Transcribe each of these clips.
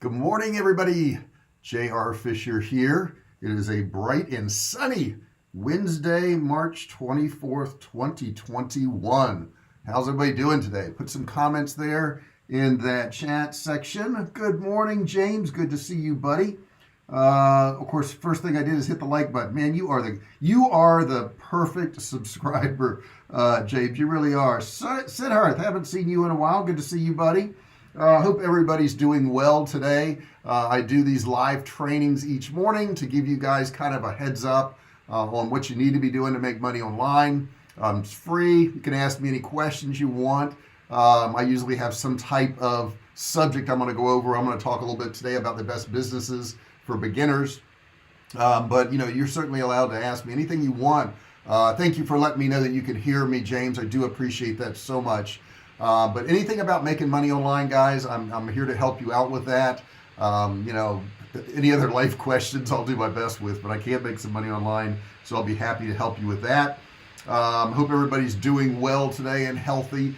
Good morning, everybody. J.R. Fisher here. It is a bright and sunny Wednesday, March 24th, 2021. How's everybody doing today? Put some comments there in that chat section. Good morning, James. Good to see you, buddy. Of course, first thing I did is hit the like button. Man, you are the perfect subscriber, James. You really are. Siddharth, haven't seen you in a while. Good to see you, buddy. Hope everybody's doing well today. I do these live trainings each morning to give you guys kind of a heads up on what you need to be doing to make money online. It's free. You can ask me any questions you want. I usually have some type of subject I'm going to go over. I'm going to talk a little bit today about the best businesses for beginners. But you're certainly allowed to ask me anything you want. Thank you for letting me know that you can hear me, James. I do appreciate that so much. But anything about making money online, guys, I'm here to help you out with that. Any other life questions I'll do my best with, but I can't make some money online, so I'll be happy to help you with that. Hope everybody's doing well today and healthy.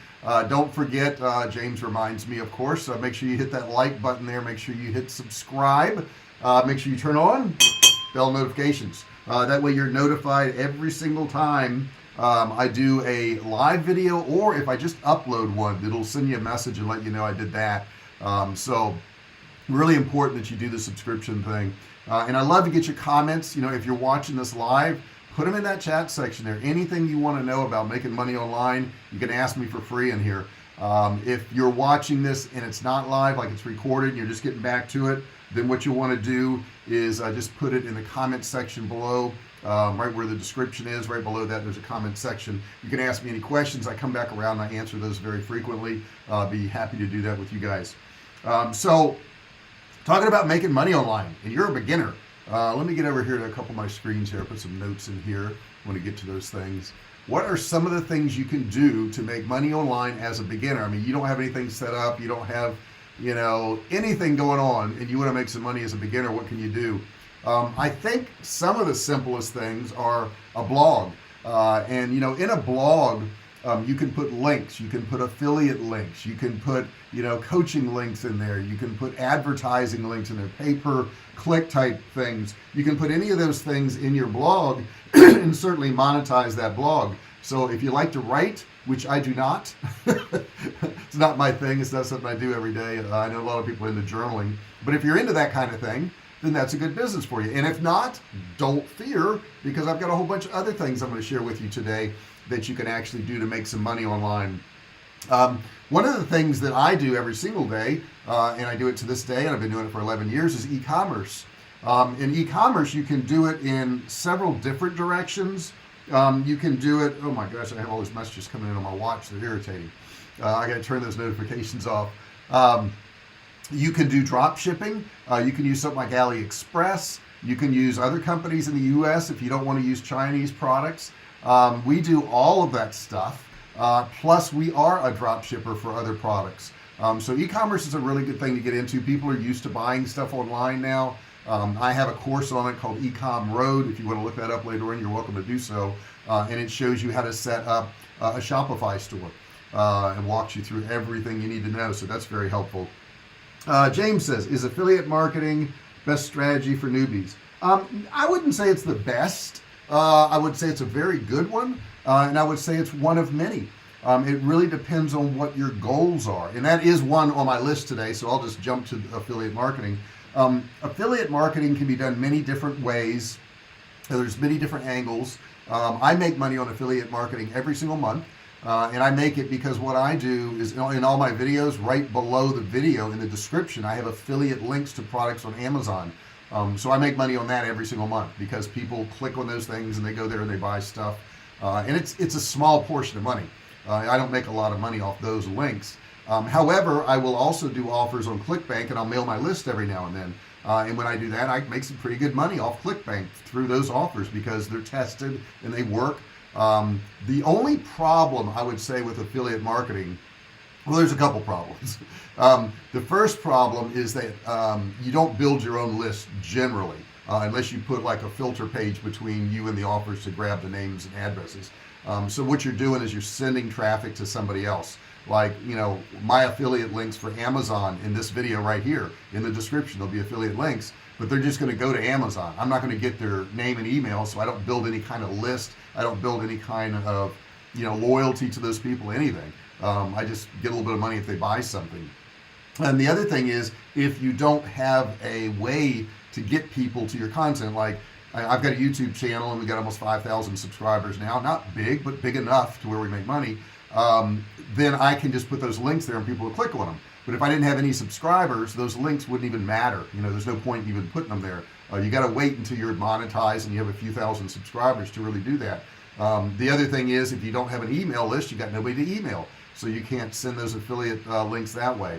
Don't forget, James reminds me, of course, make sure you hit that like button there. Make sure you hit subscribe. Make sure you turn on bell notifications. That way you're notified every single time I do a live video, or if I just upload one, it'll send you a message and let you know I did that. So really important that you do the subscription thing. And I love to get your comments. If you're watching this live, put them in that chat section there. Anything you want to know about making money online, you can ask me for free in here. If you're watching this and it's not live, like it's recorded and you're just getting back to it, then what you want to do is just put it in the comment section below. Right where the description is, right below that there's a comment section. You can ask me any questions. I come back around and I answer those very frequently. Be happy to do that with you guys. So talking about making money online, and you're a beginner. Let me get over here to a couple of my screens here. Put some notes in here when we get to those things. What are some of the things you can do to make money online as a beginner? I mean, you don't have anything set up, you don't have anything going on, and you want to make some money as a beginner. What can you do? I think some of the simplest things are a blog. And in a blog, you can put links, you can put affiliate links, you can put, coaching links in there, you can put advertising links in there, pay-per-click type things. You can put any of those things in your blog and certainly monetize that blog. So if you like to write, which I do not, it's not my thing, it's not something I do every day. I know a lot of people are into journaling, but if you're into that kind of thing, then that's a good business for you. And if not, don't fear, because I've got a whole bunch of other things I'm going to share with you today that you can actually do to make some money online. One of the things that I do every single day, and I do it to this day, and I've been doing it for 11 years, is e-commerce. In e-commerce, you can do it in several different directions. You can do it, oh my gosh, I have all these messages coming in on my watch, they're irritating. I got to turn those notifications off. You can do drop shipping. You can use something like AliExpress. You can use other companies in the US if you don't want to use Chinese products. We do all of that stuff. Plus we are a drop shipper for other products. So e-commerce is a really good thing to get into. People are used to buying stuff online now. I have a course on it called Ecom Road. If you want to look that up later on, you're welcome to do so. And it shows you how to set up a Shopify store and walks you through everything you need to know. So that's very helpful. James says, is affiliate marketing best strategy for newbies? I wouldn't say it's the best. I would say it's a very good one. And I would say it's one of many. It really depends on what your goals are. And that is one on my list today. So I'll just jump to affiliate marketing. Affiliate marketing can be done many different ways. There's many different angles. I make money on affiliate marketing every single month. And I make it because what I do is in all my videos, right below the video in the description, I have affiliate links to products on Amazon. So I make money on that every single month because people click on those things and they go there and they buy stuff. And it's a small portion of money. I don't make a lot of money off those links. However, I will also do offers on ClickBank, and I'll mail my list every now and then. And when I do that, I make some pretty good money off ClickBank through those offers because they're tested and they work. The only problem I would say with affiliate marketing, well, there's a couple problems. The first problem is that you don't build your own list generally, unless you put like a filter page between you and the offers to grab the names and addresses. So what you're doing is you're sending traffic to somebody else. like, my affiliate links for Amazon in this video right here. In the description, there'll be affiliate links, but they're just going to go to Amazon. I'm not going to get their name and email, so I don't build any kind of list. I don't build any kind of, loyalty to those people, anything. I just get a little bit of money if they buy something. And the other thing is, if you don't have a way to get people to your content, like I've got a YouTube channel and we got almost 5,000 subscribers now, not big, but big enough to where we make money, then I can just put those links there and people will click on them. But if I didn't have any subscribers, those links wouldn't even matter. There's no point in even putting them there. You got to wait until you're monetized and you have a few thousand subscribers to really do that. The other thing is, if you don't have an email list, you got nobody to email, so you can't send those affiliate links that way.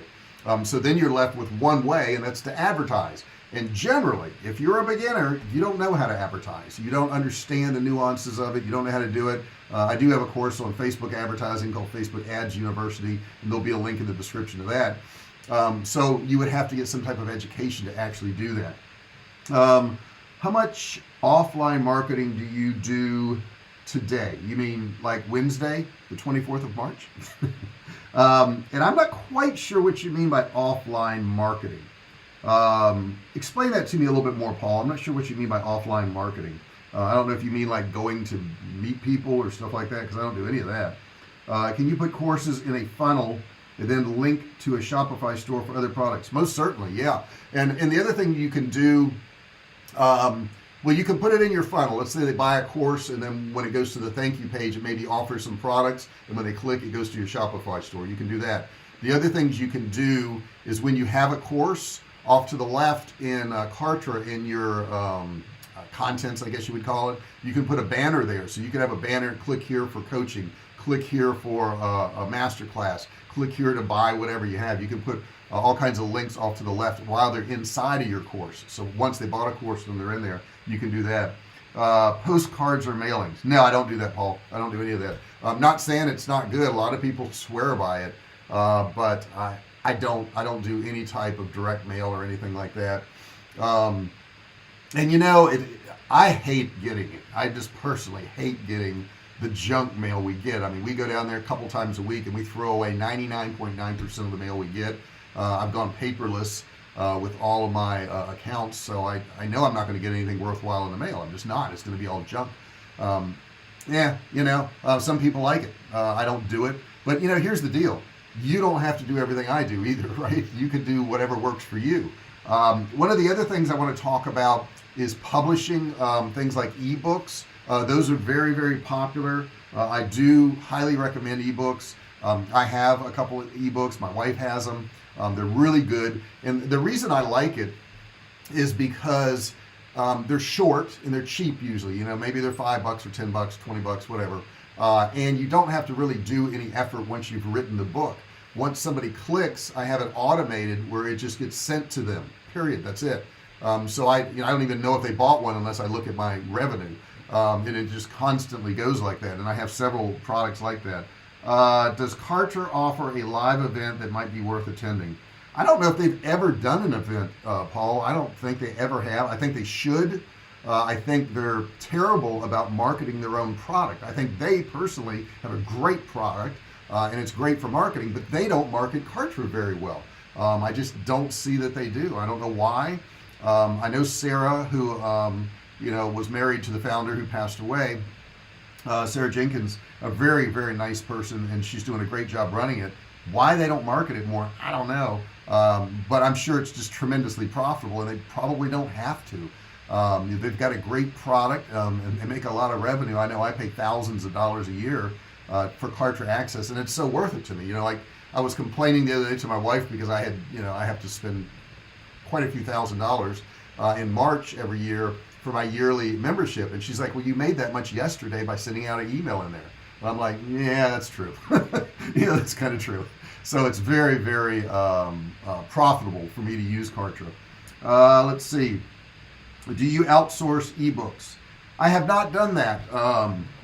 So then you're left with one way, and that's to advertise. And generally, if you're a beginner, you don't know how to advertise. You don't understand the nuances of it. You don't know how to do it. I do have a course on Facebook advertising called Facebook Ads University, and there'll be a link in the description of that. So you would have to get some type of education to actually do that. How much offline marketing do you do today? You mean like Wednesday, the 24th of March? And I'm not quite sure what you mean by offline marketing. Explain that to me a little bit more, Paul. I'm not sure what you mean by offline marketing. I don't know if you mean like going to meet people or stuff like that, because I don't do any of that. Can you put courses in a funnel and then link to a Shopify store for other products? Most certainly, yeah. And the other thing you can do, well, you can put it in your funnel. Let's say they buy a course, and then when it goes to the thank you page, it maybe offers some products, and when they click, it goes to your Shopify store. You can do that. The other things you can do is, when you have a course, off to the left in Kartra, in your contents, I guess you would call it, you can put a banner there. So you can have a banner, click here for coaching, click here for a master class, click here to buy whatever you have. You can put all kinds of links off to the left while they're inside of your course. So once they bought a course and they're in there, you can do that. Postcards or mailings? No, I don't do that, Paul. I don't do any of that. I'm not saying it's not good. A lot of people swear by it, but I don't do any type of direct mail or anything like that. And I hate getting it. I just personally hate getting the junk mail we get. I mean, we go down there a couple times a week and we throw away 99.9% of the mail we get. I've gone paperless with all of my accounts, so I know I'm not going to get anything worthwhile in the mail. I'm just not. It's going to be all junk. Some people like it. I don't do it. But, here's the deal. You don't have to do everything I do either, right? You can do whatever works for you. One of the other things I want to talk about is publishing things like ebooks. Those are very, very popular. I do highly recommend ebooks. I have a couple of ebooks. My wife has them. They're really good. And the reason I like it is because they're short and they're cheap usually. Maybe they're $5 or $10, $20, whatever. And you don't have to really do any effort once you've written the book. Once somebody clicks, I have it automated where it just gets sent to them, period. That's it. So I don't even know if they bought one unless I look at my revenue. And it just constantly goes like that. And I have several products like that. Does Kartra offer a live event that might be worth attending? I don't know if they've ever done an event, Paul. I don't think they ever have. I think they should. I think they're terrible about marketing their own product. I think they personally have a great product, and it's great for marketing, but they don't market Kartra very well. I just don't see that they do. I don't know why. I know Sarah, who was married to the founder who passed away, Sarah Jenkins, a very, very nice person, and she's doing a great job running it. Why they don't market it more, I don't know. But I'm sure it's just tremendously profitable, and they probably don't have to. They've got a great product and make a lot of revenue. I know I pay thousands of dollars a year for Kartra access, and it's so worth it to me. Like I was complaining the other day to my wife because I have to spend quite a few $1,000s in March every year for my yearly membership, and she's like, well, you made that much yesterday by sending out an email in there. And I'm like, yeah, that's true. That's kind of true. So it's very, very profitable for me to use Kartra. Let's see. Do you outsource ebooks? I have not done that,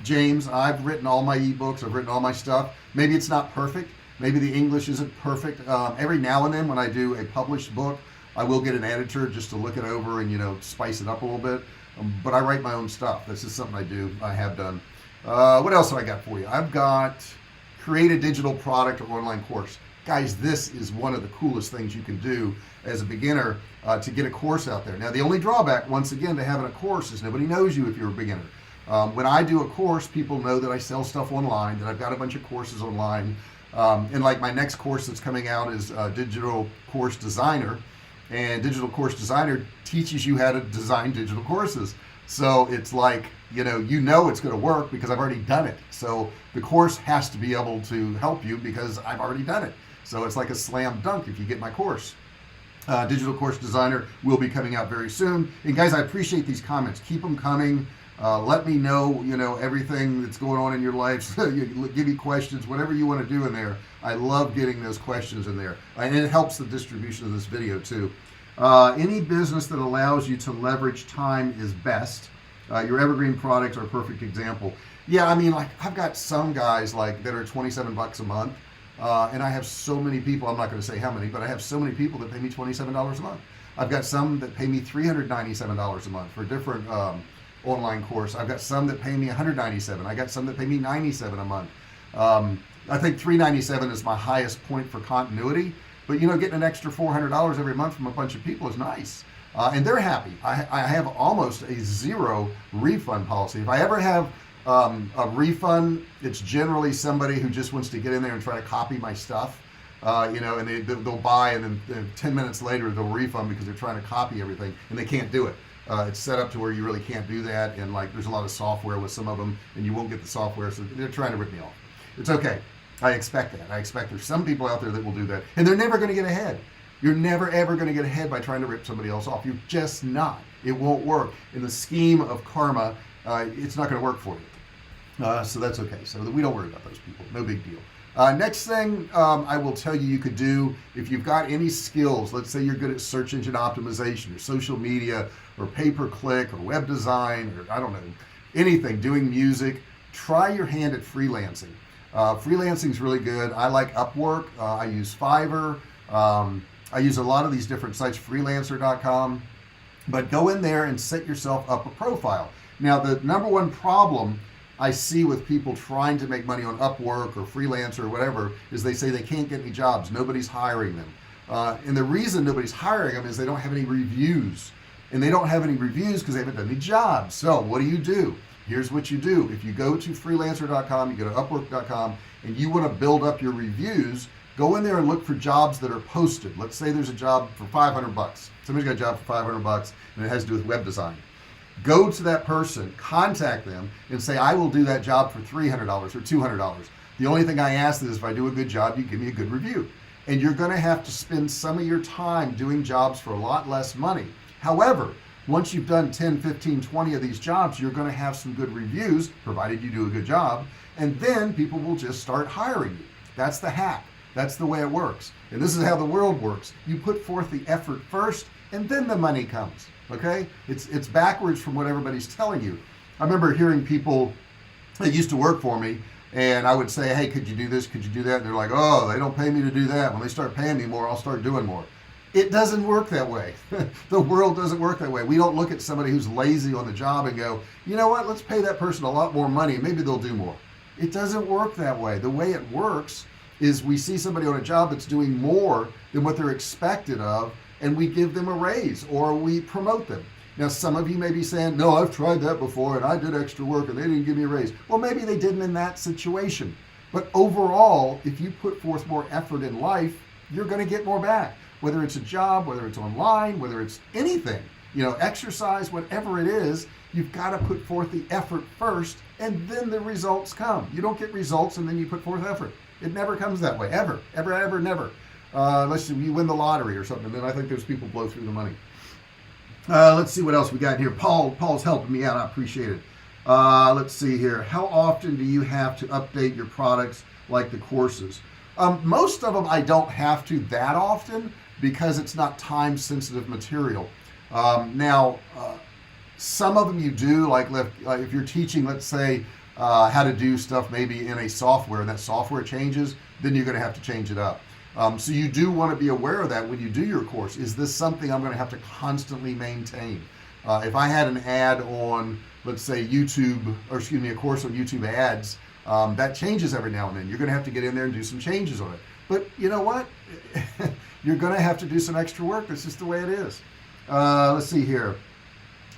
James. I've written all my ebooks. I've written all my stuff. Maybe it's not perfect. Maybe the English isn't perfect. Every now and then when I do a published book, I will get an editor just to look it over and, spice it up a little bit. But I write my own stuff. This is something I do. I have done. What else have I got for you? I've got create a digital product or online course. Guys, this is one of the coolest things you can do as a beginner to get a course out there. Now, the only drawback, once again, to having a course is nobody knows you if you're a beginner. When I do a course, people know that I sell stuff online, that I've got a bunch of courses online. And like my next course that's coming out is Digital Course Designer. And Digital Course Designer teaches you how to design digital courses. So it's like, you know it's going to work because I've already done it. So the course has to be able to help you because I've already done it. So it's like a slam dunk if you get my course. Digital Course Designer will be coming out very soon. And guys, I appreciate these comments. Keep them coming. Let me know, everything that's going on in your life. Give me questions, whatever you want to do in there. I love getting those questions in there. And it helps the distribution of this video too. Any business that allows you to leverage time is best. Your evergreen products are a perfect example. Yeah, I mean, like I've got some guys like that are $27 a month. And I have so many people, I'm not going to say how many, but I have so many people that pay me $27 a month. I've got some that pay me $397 a month for different online course. I've got some that pay me $197. I got some that pay me $97 a month. I think $397 is my highest point for continuity, but getting an extra $400 every month from a bunch of people is nice. And they're happy. I have almost a zero refund policy. If I ever have a refund, it's generally somebody who just wants to get in there and try to copy my stuff, and they'll buy and then 10 minutes later they'll refund because they're trying to copy everything and they can't do it. It's set up to where you really can't do that, and like there's a lot of software with some of them and you won't get the software, so they're trying to rip me off. It's okay. I expect that. I expect there's some people out there that will do that, and they're never going to get ahead. You're never ever going to get ahead by trying to rip somebody else off. You're just not. It won't work. In the scheme of karma, it's not going to work for you. So that's okay. So we don't worry about those people. No big deal. Next thing I will tell you could do, if you've got any skills, let's say you're good at search engine optimization or social media or pay-per-click or web design or I don't know, anything, doing music, try your hand at freelancing. Freelancing is really good. I like Upwork. I use Fiverr. I use a lot of these different sites, freelancer.com, but go in there and set yourself up a profile. Now, the number one problem I see with people trying to make money on Upwork or Freelancer or whatever is they say they can't get any jobs. Nobody's hiring them. And the reason nobody's hiring them is they don't have any reviews. And they don't have any reviews because they haven't done any jobs. So what do? Here's what you do. If you go to freelancer.com, you go to upwork.com, and you want to build up your reviews, go in there and look for jobs that are posted. Let's say there's a job for $500. Somebody's got a job for $500 and it has to do with web design. Go to that person, contact them, and say, I will do that job for $300 or $200. The only thing I ask is if I do a good job, you give me a good review. And you're going to have to spend some of your time doing jobs for a lot less money. However, once you've done 10, 15, 20 of these jobs, you're going to have some good reviews, provided you do a good job, and then people will just start hiring you. That's the hack. That's the way it works. And this is how the world works. You put forth the effort first, and then the money comes. Okay? It's backwards from what everybody's telling you. I remember hearing people that used to work for me, and I would say, hey, could you do this? Could you do that? And they're like, oh, they don't pay me to do that. When they start paying me more, I'll start doing more. It doesn't work that way. The world doesn't work that way. We don't look at somebody who's lazy on the job and go, you know what, let's pay that person a lot more money and maybe they'll do more. It doesn't work that way. The way it works is we see somebody on a job that's doing more than what they're expected of, and we give them a raise or we promote them. Now, some of you may be saying, no, I've tried that before and I did extra work and they didn't give me a raise. Well, maybe they didn't in that situation. But overall, if you put forth more effort in life, you're going to get more back. Whether it's a job, whether it's online, whether it's anything, exercise, whatever it is, you've got to put forth the effort first and then the results come. You don't get results and then you put forth effort. It never comes that way, ever, never. Unless you win the lottery or something, then I think those people blow through the money. Let's see what else we got here. Paul's helping me out. I appreciate it. Let's see here. How often do you have to update your products like the courses? Most of them I don't have to that often because it's not time sensitive material. Now, some of them you do, like if you're teaching, let's say, how to do stuff maybe in a software and that software changes, then you're going to have to change it up. So you do want to be aware of that when you do your course. Is this something I'm going to have to constantly maintain? If I had an ad on, let's say YouTube, or excuse me, a course on YouTube ads, That changes every now and then. You're going to have to get in there and do some changes on it. But you know what? You're going to have to do some extra work. That's just the way it is. Let's see here.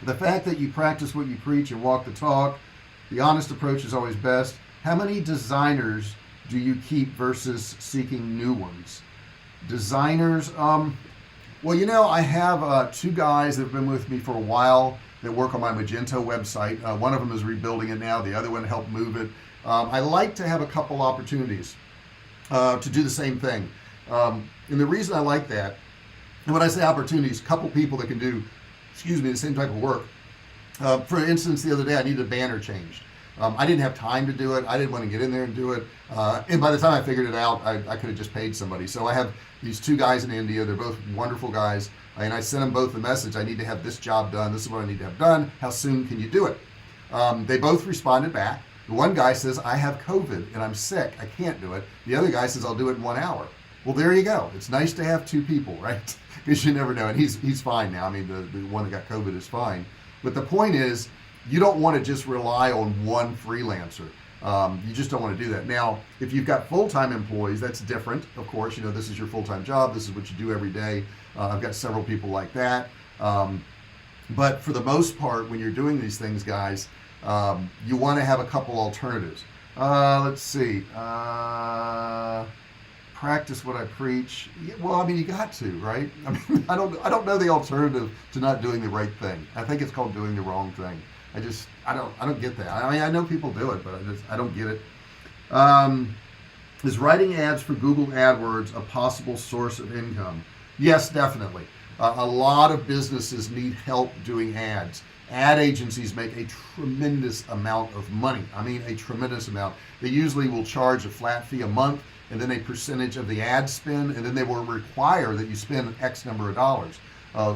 The fact that you practice what you preach and walk the talk, the honest approach is always best. How many designers do you keep versus seeking new ones? Designers, well, you know, I have 2 guys that have been with me for a while that work on my Magento website. One of them is rebuilding it now. The other one helped move it. I like to have a couple opportunities to do the same thing. And the reason I like that, and when I say opportunities, a couple people that can do, the same type of work. For instance, the other day I needed a banner changed. I didn't have time to do it. I didn't want to get in there and do it. And by the time I figured it out, I could have just paid somebody. So I have these 2 guys in India. They're both wonderful guys. And I sent them both the message. I need to have this job done. This is what I need to have done. How soon can you do it? They both responded back. The one guy says, I have COVID and I'm sick. I can't do it. The other guy says, I'll do it in 1 hour. Well, there you go. It's nice to have 2 people, right? Because you never know. And he's fine now. I mean, the one that got COVID is fine. But the point is, you don't want to just rely on one freelancer. You just don't want to do that. Now, if you've got full-time employees, that's different. Of course, you know, this is your full-time job. This is what you do every day. I've got several people like that. But for the most part, when you're doing these things, guys, you want to have a couple alternatives. Let's see. Practice what I preach. Yeah, well, I mean, you got to, right? I mean, I don't know the alternative to not doing the right thing. I think it's called doing the wrong thing. I don't get that. I mean, I know people do it, but I don't get it. Is writing ads for Google AdWords a possible source of income? Yes, definitely. A lot of businesses need help doing ads. Ad agencies make a tremendous amount of money. I mean, a tremendous amount. They usually will charge a flat fee a month and then a percentage of the ad spend, and then they will require that you spend X number of dollars.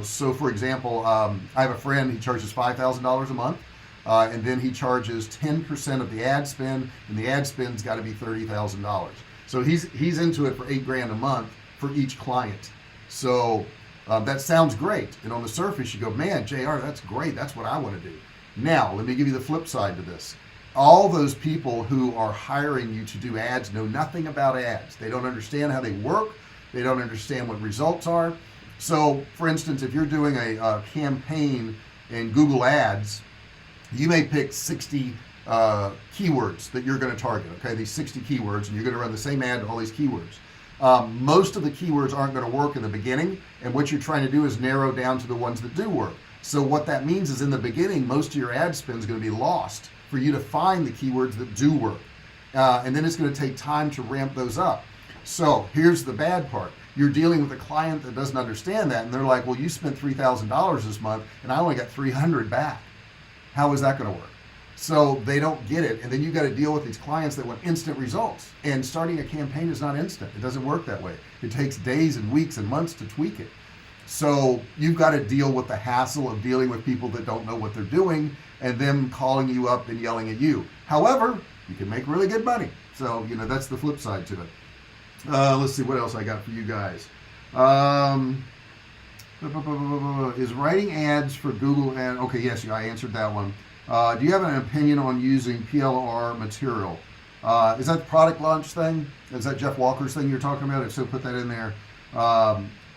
So for example, I have a friend, he charges $5,000 a month, and then he charges 10% of the ad spend, and the ad spend's got to be $30,000. So he's into it for $8,000 a month for each client. So that sounds great. And on the surface, you go, man, JR, that's great. That's what I want to do. Now, let me give you the flip side to this. All those people who are hiring you to do ads know nothing about ads. They don't understand how they work. They don't understand what results are. So, for instance, if you're doing a campaign in Google Ads, you may pick 60 keywords that you're going to target, okay? These 60 keywords, and you're going to run the same ad to all these keywords. Most of the keywords aren't going to work in the beginning, and what you're trying to do is narrow down to the ones that do work. So what that means is in the beginning, most of your ad spend is going to be lost for you to find the keywords that do work. And then it's going to take time to ramp those up. So here's the bad part. You're dealing with a client that doesn't understand that, and they're like, well, you spent $3,000 this month, and I only got $300 back. How is that going to work? So they don't get it, and then you got to deal with these clients that want instant results. And starting a campaign is not instant. It doesn't work that way. It takes days and weeks and months to tweak it. So you've got to deal with the hassle of dealing with people that don't know what they're doing and them calling you up and yelling at you. However, you can make really good money. So, you know, that's the flip side to it. Let's see what else I got for you guys. Is writing ads for Google and okay, yes, I answered that one. Do you have an opinion on using PLR material? Is that the product launch thing? Is that Jeff Walker's thing you're talking about? If so, put that in there.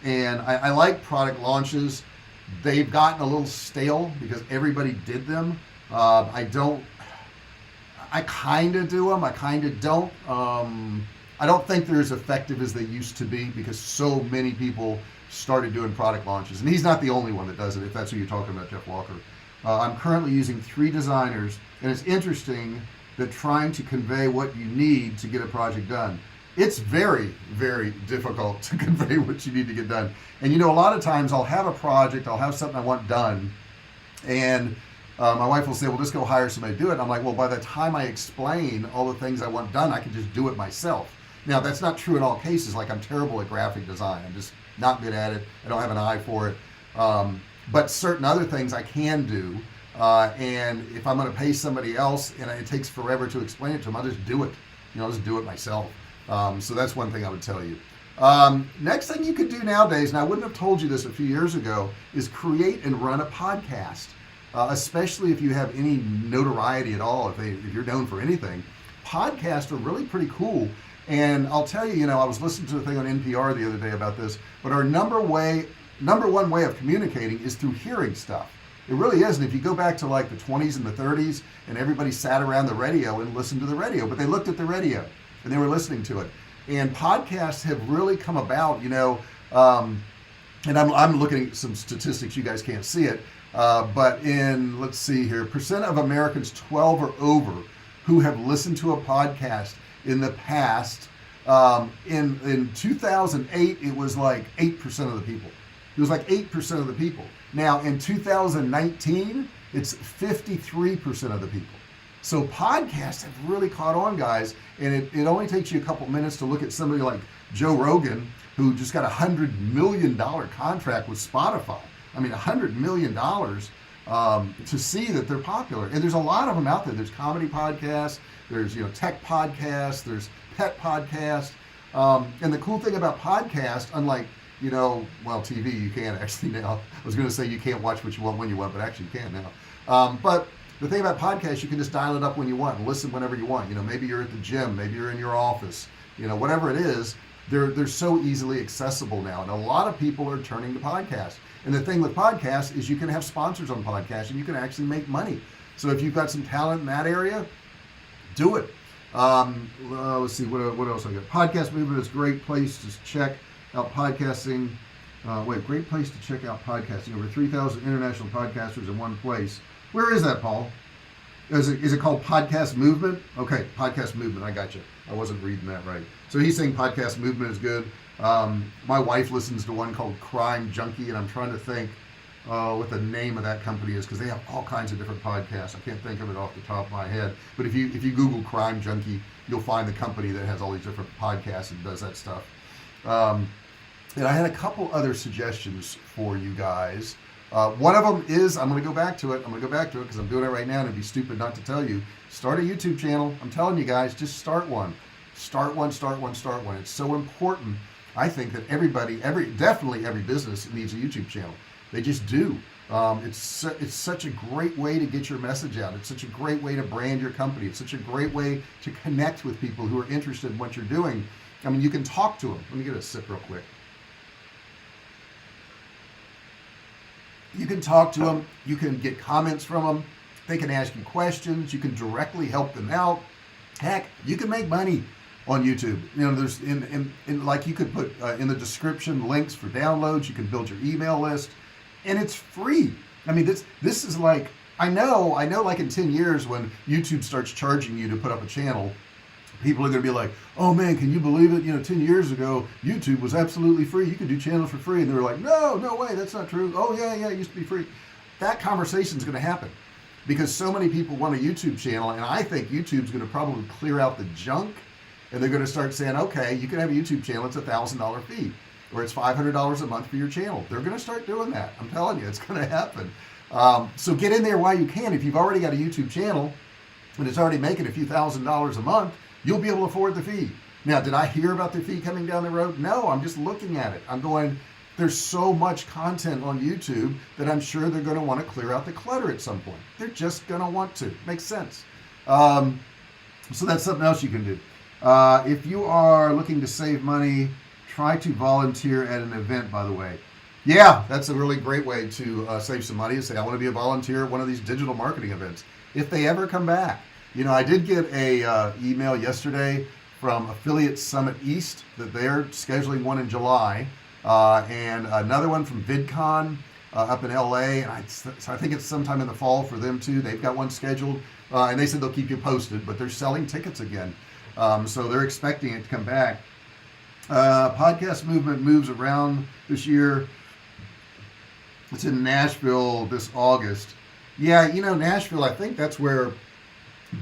And I like product launches. They've gotten a little stale because everybody did them. I kind of do them. I kind of don't. I don't think they're as effective as they used to be because so many people started doing product launches. And he's not the only one that does it, if that's who you're talking about, Jeff Walker. I'm currently using 3 designers, and it's interesting that trying to convey what you need to get a project done. It's very, very difficult to convey what you need to get done. And you know, a lot of times I'll have a project, I'll have something I want done, and my wife will say, well, just go hire somebody to do it. And I'm like, well, by the time I explain all the things I want done, I can just do it myself. Now, that's not true in all cases. Like, I'm terrible at graphic design. I'm just not good at it. I don't have an eye for it. But certain other things I can do. And if I'm going to pay somebody else and it takes forever to explain it to them, I'll just do it. You know, I'll just do it myself. So that's one thing I would tell you. Next thing you could do nowadays, and I wouldn't have told you this a few years ago, is create and run a podcast. Especially if you have any notoriety at all, if you're known for anything. podcasts are really pretty cool. And I'll tell you, I was listening to a thing on NPR the other day about this, but our number one way of communicating is through hearing stuff. It really is. And if you go back to like the 20s and the 30s, and everybody sat around the radio and listened to the radio, but they looked at the radio and they were listening to it. And podcasts have really come about, and I'm looking at some statistics, you guys can't see it, but let's see here, percent of Americans 12 or over who have listened to a podcast in the past, in 2008, it was like 8% of the people. It was like 8% of the people. Now in 2019, it's 53% of the people. So podcasts have really caught on, guys, and it only takes you a couple minutes to look at somebody like Joe Rogan, who just got $100 million contract with Spotify. I mean, $100 million to see that they're popular. And there's a lot of them out there. There's comedy podcasts, there's tech podcasts, there's pet podcasts. And the cool thing about podcasts, unlike TV, you can actually now. I was going to say you can't watch what you want when you want, but actually you can now. But the thing about podcasts, you can just dial it up when you want and listen whenever you want. Maybe you're at the gym, maybe you're in your office, whatever it is. They're so easily accessible now, and a lot of people are turning to podcasts. And the thing with podcasts is you can have sponsors on podcasts and you can actually make money. So if you've got some talent in that area, do it. Let's see, what else I got? Podcast Movement is a great place to check out podcasting. Great place to check out podcasting. Over 3,000 international podcasters in one place. Where is that, Paul? Is it called Podcast Movement? Okay, Podcast Movement. I got you. I wasn't reading that right. So he's saying Podcast Movement is good. My wife listens to one called Crime Junkie, and I'm trying to think what the name of that company is, because they have all kinds of different podcasts. I can't think of it off the top of my head. But if you Google Crime Junkie, you'll find the company that has all these different podcasts and does that stuff. And I had a couple other suggestions for you guys. One of them is, I'm going to go back to it because I'm doing it right now and it'd be stupid not to tell you. Start a YouTube channel. I'm telling you guys, just start one. Start one. It's so important. I think that definitely every business needs a YouTube channel. They just do. It's such a great way to get your message out. It's such a great way to brand your company. It's such a great way to connect with people who are interested in what you're doing. I mean, you can talk to them. Let me get a sip real quick. You can talk to them. You can get comments from them. They can ask you questions. You can directly help them out. Heck, you can make money on YouTube. There's in like you could put in the description links for downloads. You can build your email list, and it's free. I mean, this is like, I know like in 10 years when YouTube starts charging you to put up a channel, people are going to be like, oh man, can you believe it? 10 years ago, YouTube was absolutely free. You could do channels for free. And they're like, no way, that's not true. Oh yeah, it used to be free. That conversation is going to happen because so many people want a YouTube channel. And I think YouTube's going to probably clear out the junk, and they're going to start saying, okay, you can have a YouTube channel. It's $1,000 fee, or it's $500 a month for your channel. They're going to start doing that. I'm telling you, it's going to happen. So get in there while you can. If you've already got a YouTube channel and it's already making a few $1,000s a month, you'll be able to afford the fee. Now, did I hear about the fee coming down the road? No, I'm just looking at it. I'm going, there's so much content on YouTube that I'm sure they're going to want to clear out the clutter at some point. They're just going to want to. Makes sense. So that's something else you can do. If you are looking to save money, try to volunteer at an event, by the way. Yeah, that's a really great way to save some money. Say, I want to be a volunteer at one of these digital marketing events. If they ever come back. I did get a email yesterday from Affiliate Summit East that they're scheduling one in July, and another one from VidCon up in LA, and I think it's sometime in the fall for them too. They've got one scheduled, and they said they'll keep you posted, but they're selling tickets again, so they're expecting it to come back. Podcast Movement moves around this year. It's in Nashville this August. Yeah, Nashville, I think that's where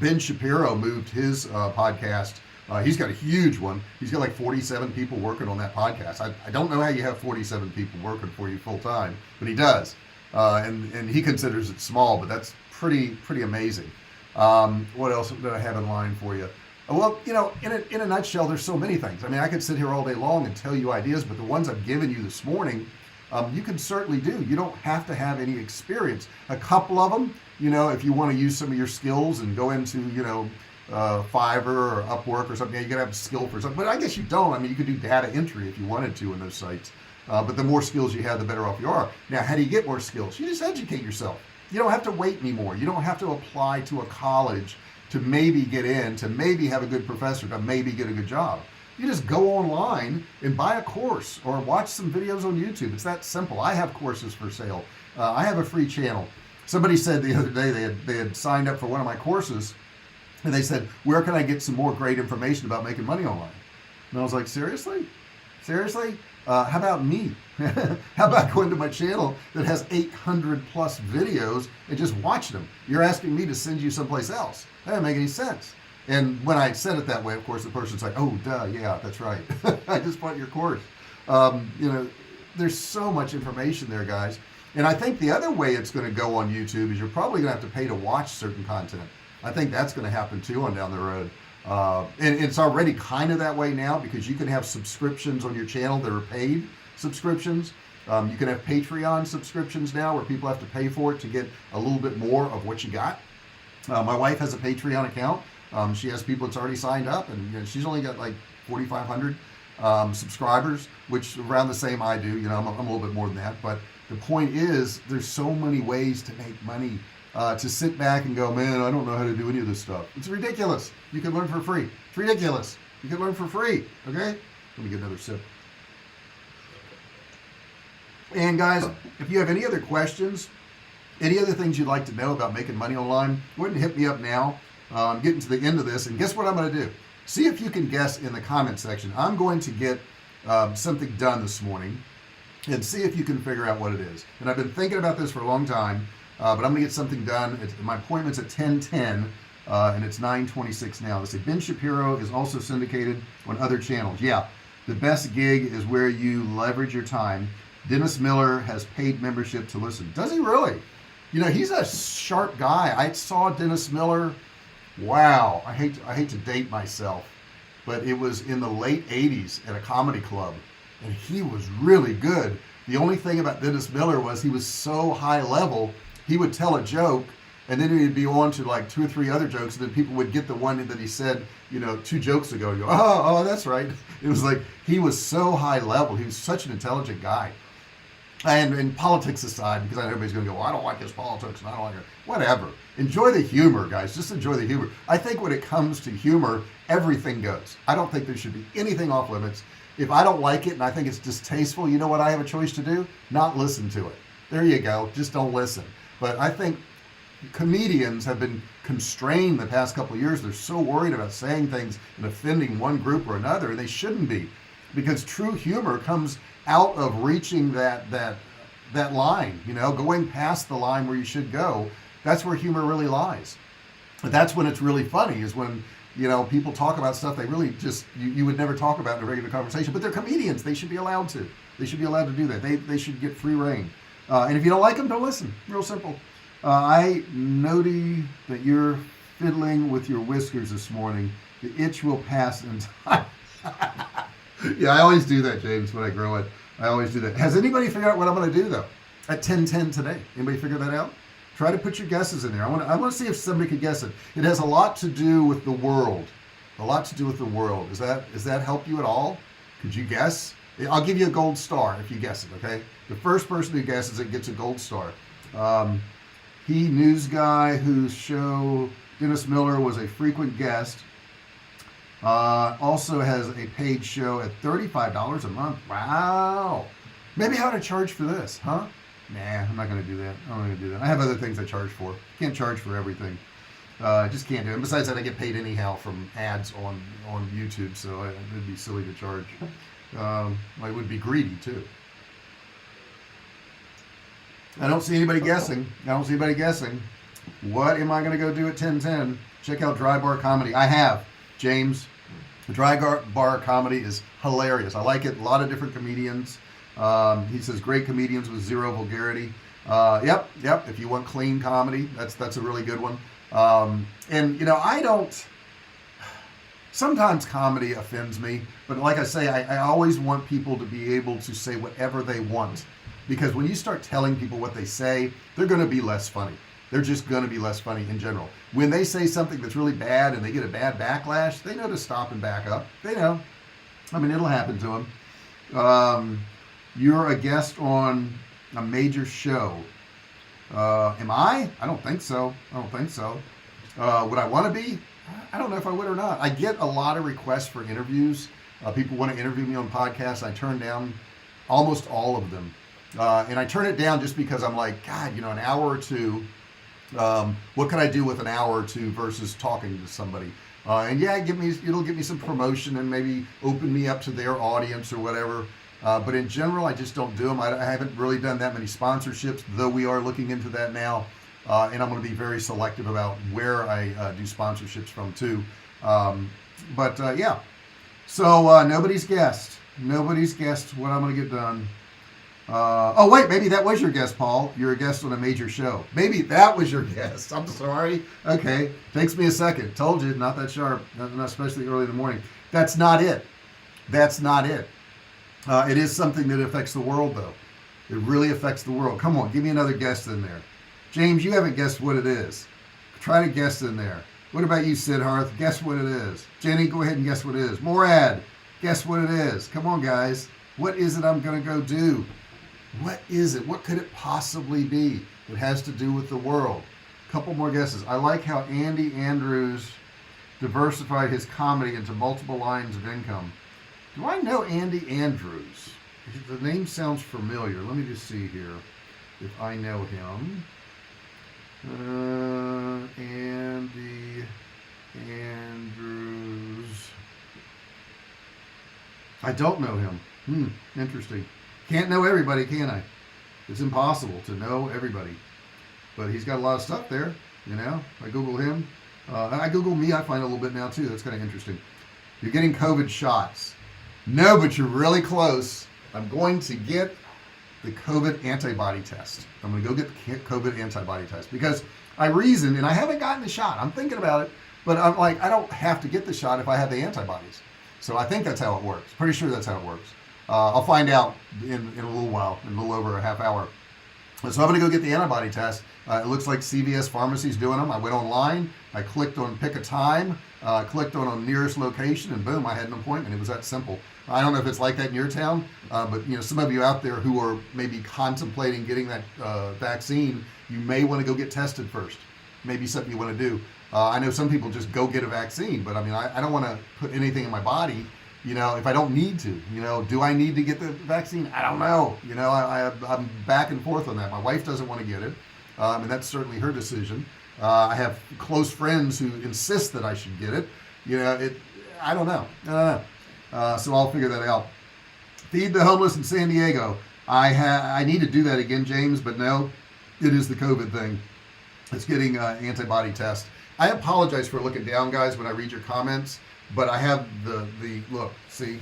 Ben Shapiro moved his podcast. He's got a huge one. He's got like 47 people working on that podcast. I don't know how you have 47 people working for you full time, but he does. And he considers it small, but that's pretty amazing. What else did I have in line for you? Well, in a nutshell, there's so many things. I mean, I could sit here all day long and tell you ideas, but the ones I've given you this morning, you can certainly do. You don't have to have any experience. A couple of them, if you want to use some of your skills and go into, Fiverr or Upwork or something. Yeah, you gotta have a skill for something, but I guess you don't. I mean, you could do data entry if you wanted to in those sites. But the more skills you have, the better off you are. Now, how do you get more skills? You just educate yourself. You don't have to wait anymore. You don't have to apply to a college to maybe get in, to maybe have a good professor, to maybe get a good job. You just go online and buy a course or watch some videos on YouTube. It's that simple. I have courses for sale. I have a free channel. Somebody said the other day they had signed up for one of my courses, and they said, where can I get some more great information about making money online? And I was like, seriously? How about me? How about going to my channel that has 800 plus videos and just watch them? You're asking me to send you someplace else. That doesn't make any sense. And when I said it that way, of course, the person's like, oh, duh, yeah, that's right. I just bought your course. There's so much information there, guys. And I think the other way it's going to go on YouTube is you're probably going to have to pay to watch certain content. I think that's going to happen too on down the road. And it's already kind of that way now, because you can have subscriptions on your channel that are paid subscriptions. You can have Patreon subscriptions now where people have to pay for it to get a little bit more of what you got. My wife has a Patreon account. She has people that's already signed up, and she's only got like 4,500 subscribers, which around the same I do. I'm a little bit more than that, but the point is there's so many ways to make money. To sit back and go, man, I don't know how to do any of this stuff. It's ridiculous. You can learn for free. It's ridiculous. You can learn for free. Okay? Let me get another sip. And guys, if you have any other questions, any other things you'd like to know about making money online, go ahead and hit me up now. I'm getting to the end of this, and guess what I'm going to do? See if you can guess in the comment section. I'm going to get something done this morning and see if you can figure out what it is. And I've been thinking about this for a long time. But I'm going to get something done. My appointment's at 10:10, and it's 9:26 now. They say Ben Shapiro is also syndicated on other channels. Yeah, the best gig is where you leverage your time. Dennis Miller has paid membership to listen. Does he really? He's a sharp guy. I saw Dennis Miller. Wow, I hate to date myself, but it was in the late 80s at a comedy club, and he was really good. The only thing about Dennis Miller was he was so high level. He would tell a joke, and then he'd be on to like 2 or 3 other jokes, and then people would get the one that he said, 2 jokes ago. You go, oh, that's right. It was like he was so high level. He was such an intelligent guy. And politics aside, because I know everybody's going to go, well, I don't like his politics, and I don't like it. Whatever. Enjoy the humor, guys. Just enjoy the humor. I think when it comes to humor, everything goes. I don't think there should be anything off limits. If I don't like it and I think it's distasteful, you know what I have a choice to do? Not listen to it. There you go. Just don't listen. But I think comedians have been constrained the past couple of years. They're so worried about saying things and offending one group or another, and they shouldn't be, because true humor comes out of reaching that line, going past the line where you should go. That's where humor really lies. But that's when it's really funny, is when people talk about stuff they really just you would never talk about in a regular conversation. But they're comedians. They should be allowed to. They should be allowed to do that. They should get free reign. And if you don't like them, don't listen. Real simple. I noted that you're fiddling with your whiskers this morning. The itch will pass in time. Yeah, I always do that, James, when I grow it. I always do that. Has anybody figured out what I'm going to do, though, at 10:10 today? Anybody figure that out? Try to put your guesses in there. I want to see if somebody can guess it. It has a lot to do with the world. A lot to do with the world. Does that help you at all? Could you guess? I'll give you a gold star if you guess it, okay? The first person who guesses it gets a gold star. News guy whose show Dennis Miller was a frequent guest, also has a paid show at $35 a month. Wow. Maybe I ought to charge for this, huh? Nah, I'm not going to do that. I'm not going to do that. I have other things I charge for. Can't charge for everything. I just can't do it. And besides that, I get paid anyhow from ads on YouTube, so it'd be silly to charge. I would be greedy too. I don't see anybody guessing. What am I going to go do at 10:10? Check out Dry Bar Comedy. I have, James. Dry Bar Comedy is hilarious. I like it. A lot of different comedians. He says great comedians with zero vulgarity. Yep. If you want clean comedy, that's a really good one. And I don't. Sometimes comedy offends me, but like I say, I always want people to be able to say whatever they want, because when you start telling people what they say, they're going to be less funny. They're just going to be less funny in general. When they say something that's really bad and they get a bad backlash, they know to stop and back up. They know. I mean, it'll happen to them. You're a guest on a major show. Am I? I don't think so. Would I want to be? I don't know if I would or not. I get a lot of requests for interviews. People want to interview me on podcasts. I turn down almost all of them. And I turn it down just because I'm like, God, an hour or two, what can I do with an hour or two versus talking to somebody? And yeah, it'll give me some promotion and maybe open me up to their audience or whatever. But in general, I just don't do them. I haven't really done that many sponsorships, though we are looking into that now. And I'm going to be very selective about where I do sponsorships from too. Yeah. So nobody's guessed what I'm going to get done. Oh wait, maybe that was your guess, Paul. You're a guest on a major show. Maybe that was your guess. I'm sorry. Okay, takes me a second. Told you, not that sharp, not especially early in the morning. That's not it. It is something that affects the world, though. It really affects the world. Come on, give me another guess in there. James, you haven't guessed what it is. Try to guess in there. What about you, Sid Harth? Guess what it is. Jenny, go ahead and guess what it is. Morad, guess what it is. Come on, guys. What is it I'm going to go do? What is it? What could it possibly be? It has to do with the world. Couple more guesses. I like how Andy Andrews diversified his comedy into multiple lines of income. Do I know Andy Andrews? The name sounds familiar. Let me just see here if I know him. Andy Andrews. I don't know him. Interesting. Can't know everybody, can I? It's impossible to know everybody. But he's got a lot of stuff there, I Google him. I Google me, I find a little bit now too. That's kind of interesting. You're getting COVID shots. No, but you're really close. I'm going to get the COVID antibody test. I'm going to go get the COVID antibody test because I reasoned, and I haven't gotten the shot. I'm thinking about it, but I'm like, I don't have to get the shot if I have the antibodies. So I think that's how it works. Pretty sure that's how it works. I'll find out in a little while, in a little over a half hour. So I'm going to go get the antibody test. It looks like CVS Pharmacy's doing them. I went online. I clicked on pick a time, clicked on a nearest location, and boom, I had an appointment. It was that simple. I don't know if it's like that in your town, but some of you out there who are maybe contemplating getting that vaccine, you may want to go get tested first. Maybe something you want to do. I know some people just go get a vaccine, but I mean, I don't want to put anything in my body, if I don't need to. Do I need to get the vaccine? I don't know. I'm back and forth on that. My wife doesn't want to get it, and that's certainly her decision. I have close friends who insist that I should get it. I don't know. So I'll figure that out. Feed the homeless in San Diego. I need to do that again, James, but no, it is the COVID thing. It's getting antibody test. I apologize for looking down, guys, when I read your comments, but I have the look. See,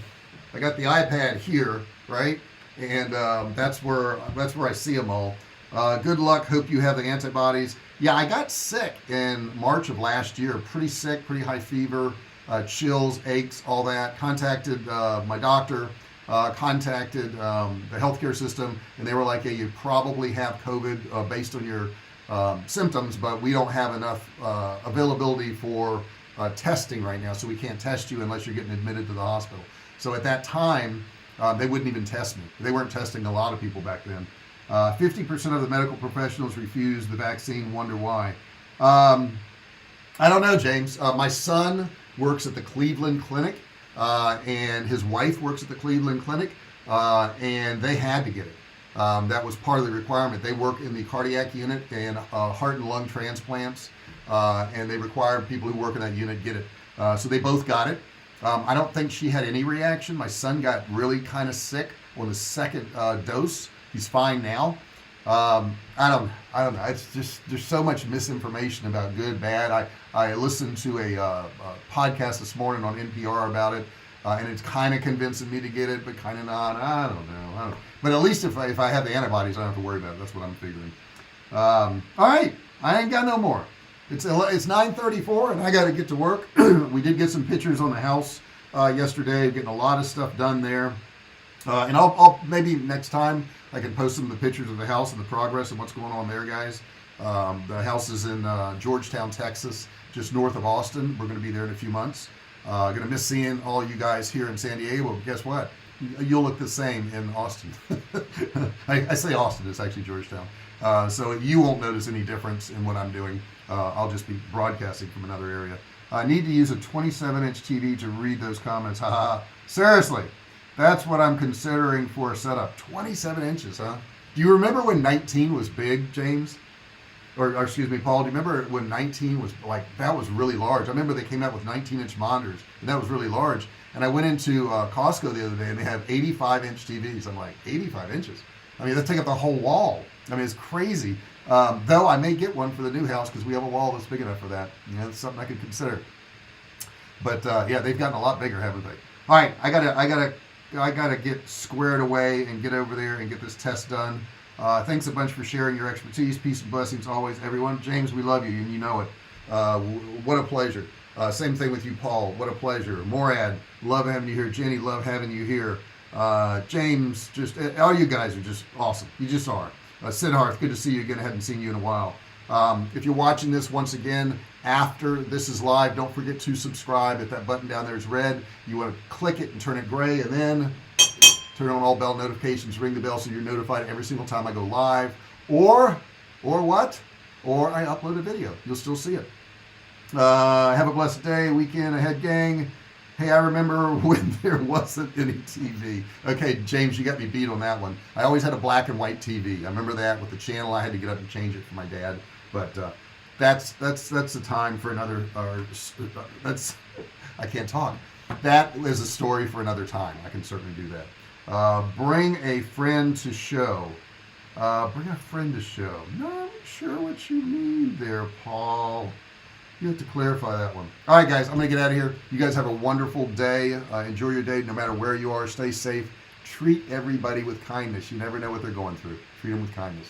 I got the iPad here, right, and that's where I see them all. Good luck. Hope you have the antibodies. Yeah, I got sick in March of last year. Pretty sick, pretty high fever. Chills, aches, all that. Contacted my doctor, contacted the healthcare system, and they were like, hey, you probably have COVID based on your symptoms, but we don't have enough availability for testing right now, so we can't test you unless you're getting admitted to the hospital. So at that time, they wouldn't even test me. They weren't testing a lot of people back then. 50% of the medical professionals refused the vaccine. Wonder why? I don't know, James. My son works at the Cleveland Clinic, and his wife works at the Cleveland Clinic, and they had to get it. That was part of the requirement. They work in the cardiac unit and heart and lung transplants, and they require people who work in that unit get it. So they both got it. I don't think she had any reaction. My son got really kind of sick on the second dose. He's fine now. I don't know. It's just, there's so much misinformation about good, bad. I listened to a podcast this morning on NPR about it, and it's kind of convincing me to get it, but kind of not. I don't know. But at least if I have the antibodies, I don't have to worry about it. That's what I'm figuring. All right, I ain't got no more. It's 9:34, and I got to get to work. We did get some pictures on the house yesterday, getting a lot of stuff done there. And I'll maybe next time I can post some of the pictures of the house and the progress and what's going on there, guys. The house is in Georgetown, Texas, just north of Austin. We're going to be there in a few months. Going to miss seeing all you guys here in San Diego. But guess what? You'll look the same in Austin. I say Austin, it's actually Georgetown. So you won't notice any difference in what I'm doing. I'll just be broadcasting from another area. I need to use a 27-inch TV to read those comments. Haha. Seriously, that's what I'm considering for a setup. 27 inches, huh? Do you remember when 19 was big, James? Or excuse me, Paul, do you remember when 19 was like, that was really large? I remember they came out with 19-inch monitors, and that was really large. And I went into Costco the other day, and they have 85-inch TVs. I'm like, 85 inches? I mean, they take up the whole wall. I mean, it's crazy. Though I may get one for the new house because we have a wall that's big enough for that. You know, it's something I could consider. But yeah, they've gotten a lot bigger, haven't they? All right, I gotta get squared away and get over there and get this test done. Thanks a bunch for sharing your expertise. Peace and blessings always, everyone. James, we love you, and you know it. What a pleasure. Same thing with you, Paul. What a pleasure. Morad, love having you here. Jenny, love having you here. James, just all you guys are just awesome. You just are. Siddharth, good to see you again. I haven't seen you in a while. If you're watching this once again after this is live, don't forget to subscribe. If that button down there is red, you want to click it and turn it gray, and then turn on all bell notifications, ring the bell so you're notified every single time I go live, or what? Or I upload a video. You'll still see it. Have a blessed day, weekend ahead, gang. Hey, I remember when there wasn't any TV. Okay, James, you got me beat on that one. I always had a black and white TV. I remember that with the channel. I had to get up and change it for my dad. But that's the time for another. I can't talk. That is a story for another time. I can certainly do that. Bring a friend to show. Bring a friend to show. Not sure what you mean there, Paul. You have to clarify that one. All right, guys, I'm going to get out of here. You guys have a wonderful day. Enjoy your day no matter where you are. Stay safe. Treat everybody with kindness. You never know what they're going through. Treat them with kindness.